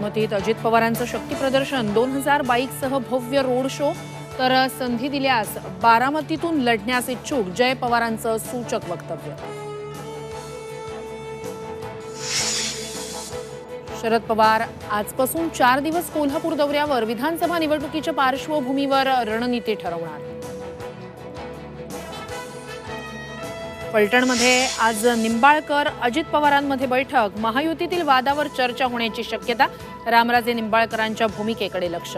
बारामतीत अजित पवारांचं शक्ती प्रदर्शन 2000 बाईकसह भव्य रोड शो। तर संधी दिल्यास बारामतीतून लढण्यास इच्छुक जय पवारांचं सूचक वक्तव्य। शरद पवार आजपासून 4 दिवस कोल्हापूर दौऱ्यावर। विधानसभा निवडणुकीच्या पार्श्वभूमीवर रणनीती ठरवणार। फलटणमध्ये आज निंबाळकर अजित पवारांमध्ये बैठक। महायुतीतील वादावर चर्चा होण्याची शक्यता। रामराजे निंबाळकरांच्या भूमिकेकडे लक्ष।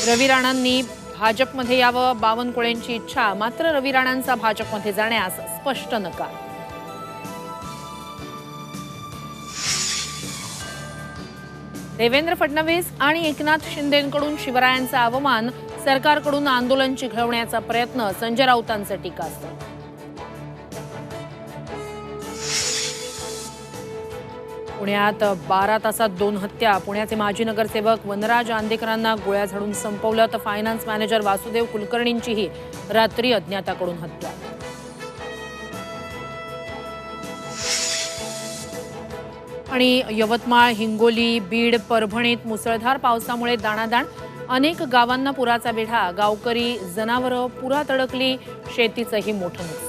रवी राणांनी भाजपमध्ये यावं, बावनकुळेंची इच्छा। मात्र रवी राणांचा भाजपमध्ये जाण्यास स्पष्ट नकार। देवेंद्र फडणवीस आणि एकनाथ शिंदेंकडून शिवरायांचा अवमान। सरकारकडून आंदोलन चिघळवण्याचा प्रयत्न। संजय राऊतांचं टीकास्त्र। पुण्यात 12 तासात 2 हत्या। पुण्याचे माजी नगरसेवक वनराज आंदेकरांना गोळ्या झाडून संपवलं। तर फायनान्स मॅनेजर वासुदेव कुलकर्णींचीही रात्री अज्ञाताकडून हत्या। आणि यवतमाळ, हिंगोली, बीड, परभणीत मुसळधार पावसामुळे दाणादाण। अनेक गावांना पुराचा वेढा। गावकरी, जनावरं पुरात अडकली। शेतीचंही मोठं नुकसान।